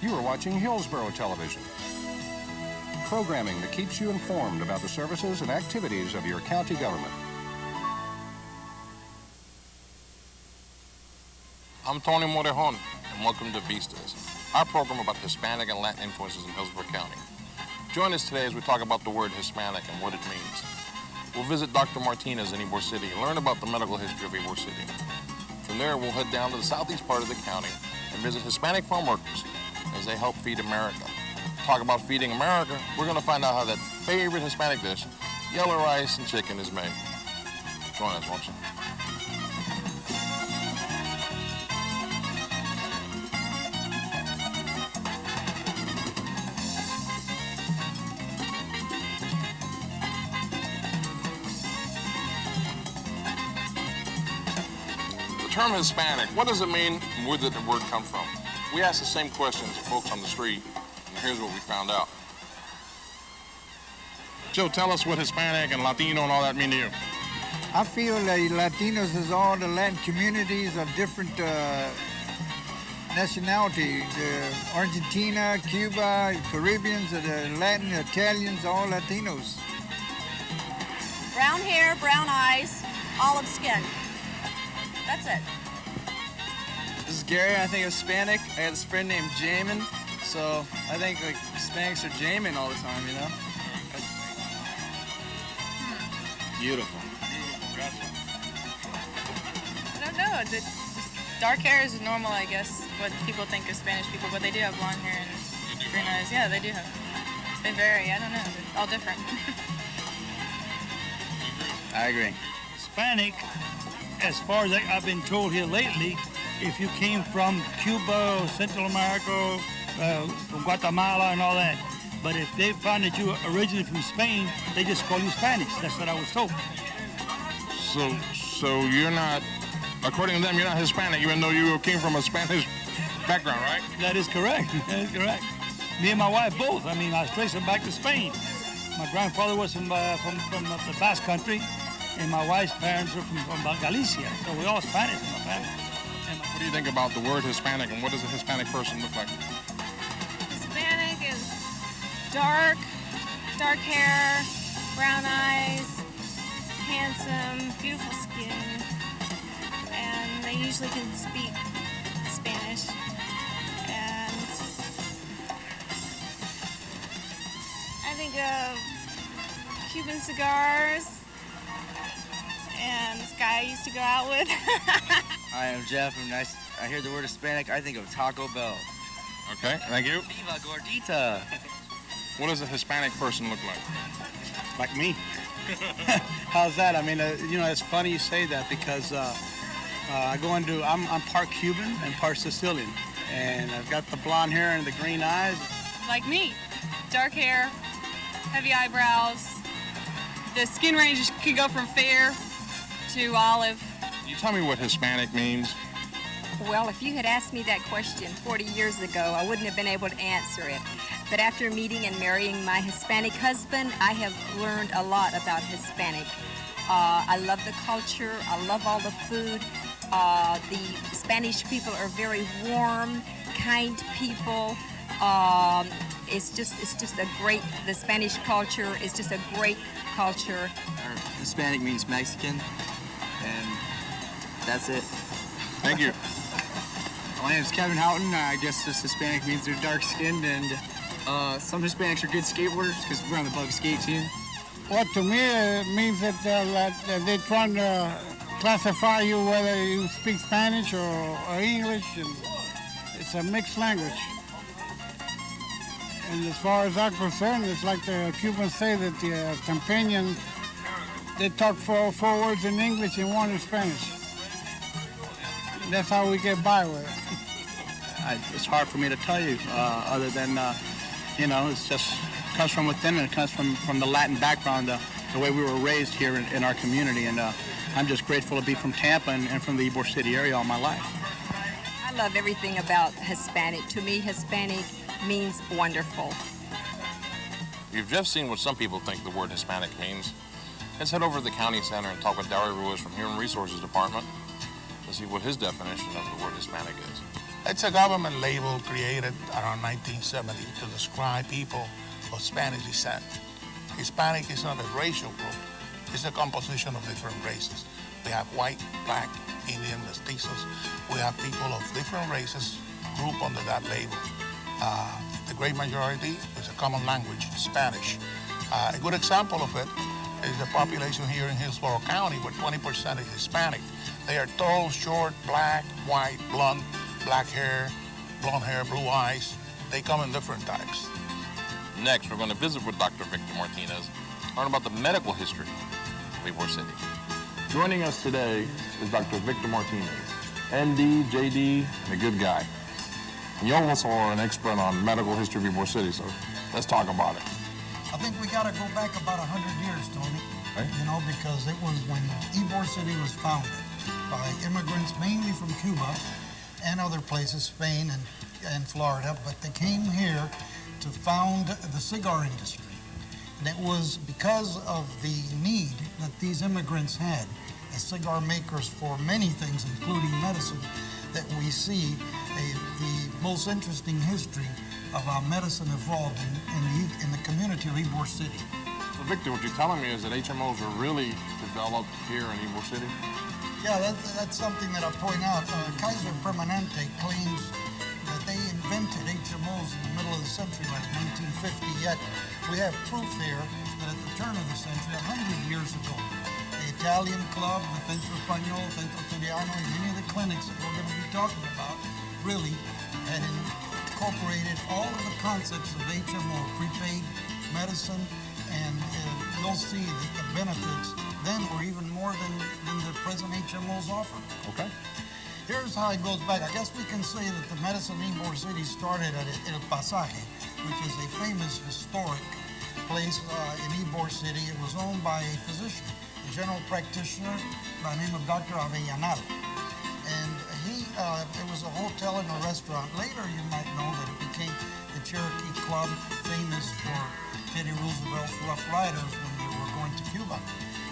You are watching Hillsborough Television, programming that keeps you informed about the services and activities of your county government. I'm Tony Morejon, and welcome to Vistas, our program about Hispanic and Latin influences in Hillsborough County. Join us today as we talk about the word Hispanic and what it means. We'll visit Dr. Martinez in Ybor City and learn about the medical history of Ybor City. From there, we'll head down to the southeast part of the county and visit Hispanic farm workers as they help feed America. Talk about feeding America, we're going to find out how that favorite Hispanic dish, yellow rice and chicken, is made. Join us, won't you? The term Hispanic, what does it mean and where did the word come from? We asked the same questions to folks on the street, and here's what we found out. Joe, tell us what Hispanic and Latino and all that mean to you. I feel that Latinos is all the Latin communities of different nationality. Argentina, Cuba, Caribbeans, the Latin, Italians, all Latinos. Brown hair, brown eyes, olive skin. That's it. This is Gary. I think Hispanic. I got this friend named Jamin, so I think like Hispanics are Jamin all the time, you know? Beautiful. I don't know. The dark hair is normal, I guess, what people think of Spanish people, but they do have blonde hair and green eyes. Yeah, they do have. They vary. I don't know. They're all different. I agree. Hispanic, as far as I've been told here lately, if you came from Cuba, Central America, from Guatemala and all that. But if they found that you were originally from Spain, they just call you Spanish. That's what I was told. So you're not, according to them, you're not Hispanic, even though you came from a Spanish background, right? That is correct. That is correct. Me and my wife both. I mean, I traced them back to Spain. My grandfather was from the Basque Country, and my wife's parents are from Galicia. So we're all Spanish in my family. What do you think about the word Hispanic, and what does a Hispanic person look like? Hispanic is dark hair, brown eyes, handsome, beautiful skin, and they usually can speak Spanish. And I think of Cuban cigars and this guy I used to go out with. Hi, I'm Jeff, and I hear the word Hispanic, I think of Taco Bell. Okay, thank you. Viva Gordita. What does a Hispanic person look like? Like me. How's that? I mean, you know, it's funny you say that because I'm part Cuban and part Sicilian, and I've got the blonde hair and the green eyes. Like me, dark hair, heavy eyebrows. The skin range could go from fair to olive. Can you tell me what Hispanic means? Well, if you had asked me that question 40 years ago, I wouldn't have been able to answer it. But after meeting and marrying my Hispanic husband, I have learned a lot about Hispanic. I love the culture. I love all the food. The Spanish people are very warm, kind people. The Spanish culture is just a great culture. Hispanic means Mexican, and that's it. Thank you. My name's Kevin Houghton. I guess this Hispanic means they're dark-skinned, and some Hispanics are good skateboarders because we're on the bug skate team. Well, to me, it means that they're trying to classify you whether you speak Spanish or English, and it's a mixed language. And as far as I'm concerned, it's like the Cubans say that the companion, they talk four words in English and one in Spanish. That's how we get by with it. It's hard for me to tell you, other than, you know, it's just comes from within, and it comes from the Latin background, the way we were raised here in our community. And I'm just grateful to be from Tampa and from the Ybor City area all my life. I love everything about Hispanic. To me, Hispanic means wonderful. You've just seen what some people think the word Hispanic means. Let's head over to the county center and talk with Darry Ruiz from Human Resources Department to see what his definition of the word Hispanic is. It's a government label created around 1970 to describe people of Spanish descent. Hispanic is not a racial group. It's a composition of different races. We have white, black, Indian, mestizos. We have people of different races grouped under that label. The great majority is a common language, Spanish. A good example of it is the population here in Hillsborough County, where 20% is Hispanic. They are tall, short, black, white, blonde, black hair, blonde hair, blue eyes. They come in different types. Next, we're going to visit with Dr. Victor Martinez, learn about the medical history of Ybor City. Joining us today is Dr. Victor Martinez, ND, JD, and a good guy. And you also are an expert on medical history of Ybor City, so let's talk about it. I think we got to go back about 100 years, Tony. Right. You know, because it was when Ybor City was founded by immigrants mainly from Cuba and other places, Spain and Florida, but they came here to found the cigar industry. And it was because of the need that these immigrants had as cigar makers for many things, including medicine, that we see the most interesting history of how medicine evolved in the community of Ybor City. So Victor, what you're telling me is that HMOs were really developed here in Ybor City? Yeah, that's something that I point out. Kaiser Permanente claims that they invented HMOs in the middle of the century, like 1950, yet we have proof here that at the turn of the century, 100 years ago, the Italian club, the Centro Español, Centro Italiano, and many of the clinics that we're going to be talking about really had incorporated all of the concepts of HMO, prepaid medicine, and you'll see that the benefits then were even more than the present HMOs offer. Okay. Here's how it goes back. I guess we can say that the medicine in Ybor City started at El Pasaje, which is a famous historic place in Ybor City. It was owned by a physician, a general practitioner by the name of Dr. Avellanal. And it was a hotel and a restaurant. Later, you might know that it became the Cherokee Club, famous for Teddy Roosevelt's Rough Riders when they were going to Cuba.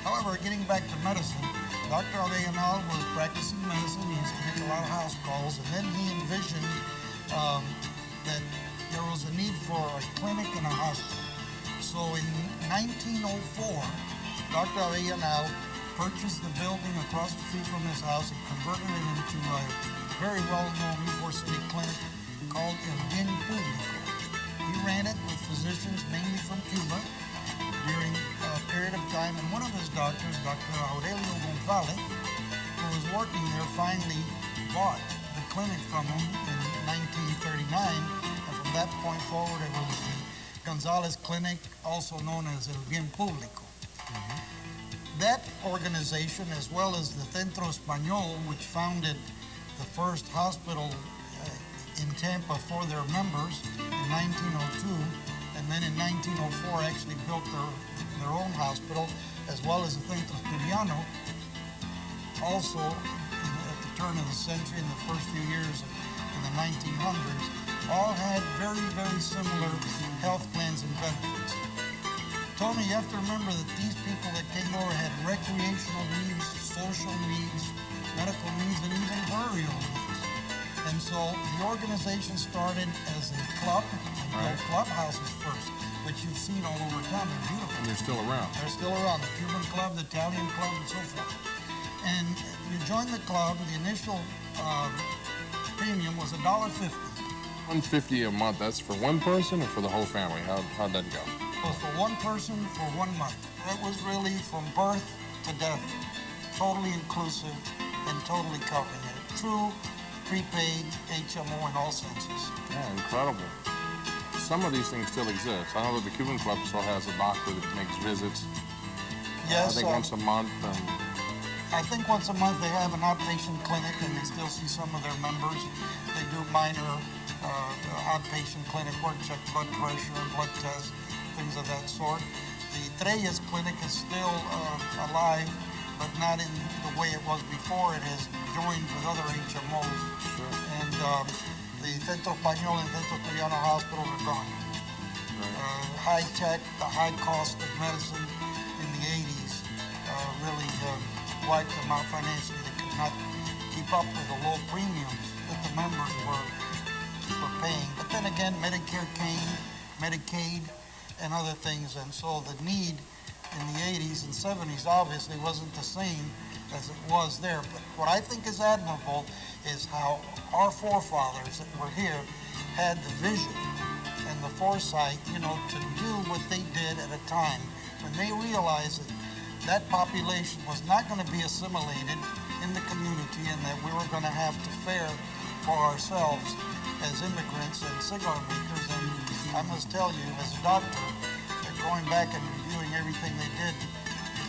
However, getting back to medicine, Dr. Avellanal was practicing medicine. He used to make a lot of house calls, and then he envisioned that there was a need for a clinic and a hospital. So in 1904, Dr. Avellanal purchased the building across the street from his house and converted it into a very well-known Ybor City clinic called El Bien Público. He ran it with physicians mainly from Cuba during a period of time, and one of his doctors, Dr. Aurelio Gonzalez, who was working there, finally bought the clinic from him in 1939, and from that point forward it was the Gonzalez Clinic, also known as El Bien Público. That organization, as well as the Centro Español, which founded the first hospital in Tampa for their members in 1902, and then in 1904 actually built their own hospital, as well as the Centro Italiano. Also, at the turn of the century, in the first few years in the 1900s, all had very, very similar health plans and benefits. Tony, you have to remember that these people that came over had recreational needs, social needs, medical needs, and even burial needs. And so the organization started as a club, and built clubhouses first, which you've seen all over town. They're beautiful. And they're still around. They're still around. The Cuban club, the Italian club, and so forth. And you join the club, the initial premium was $1.50. $150 a month, that's for one person or for the whole family? How'd that go? It was for one person for 1 month. It was really from birth to death, totally inclusive and totally covering it. True prepaid HMO in all senses. Yeah, incredible. Some of these things still exist. I know that the Cuban Club still has a doctor that makes visits. Yes. I think once a month. I think once a month they have an outpatient clinic and they still see some of their members. They do minor outpatient clinic work, check blood pressure and blood tests, things of that sort. The Treyes Clinic is still alive, but not in the way it was before. It has joined with other HMOs. Sure. And the Centro Español and Centro Italiano hospitals are gone. Right. High tech, the high cost of medicine in the 80s really wiped them out financially. They could not keep up with the low premiums that the members were paying. But then again, Medicare came, Medicaid, and other things, and so the need in the 80s and 70s obviously wasn't the same as it was there. But what I think is admirable is how our forefathers that were here had the vision and the foresight, to do what they did at a time when they realized that that population was not going to be assimilated in the community and that we were going to have to fare for ourselves as immigrants and cigar makers. And I must tell you, as a doctor, that going back and reviewing everything they did,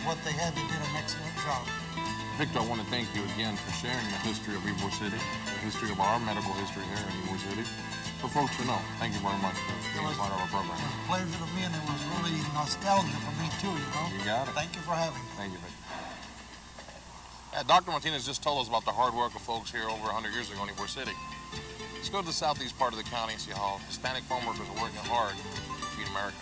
what they had, they did an excellent job. Victor, I want to thank you again for sharing the history of Ybor City, the history of our medical history here in Ybor City, for folks to know. Thank you very much for being a part of our program. It was a pleasure to me, and it was really nostalgia for me too, You got it. Thank you for having me. Thank you, Victor. Dr. Martinez just told us about the hard work of folks here over 100 years ago in Ybor City. Let's go to the southeast part of the county and see how Hispanic farm workers are working hard to feed America.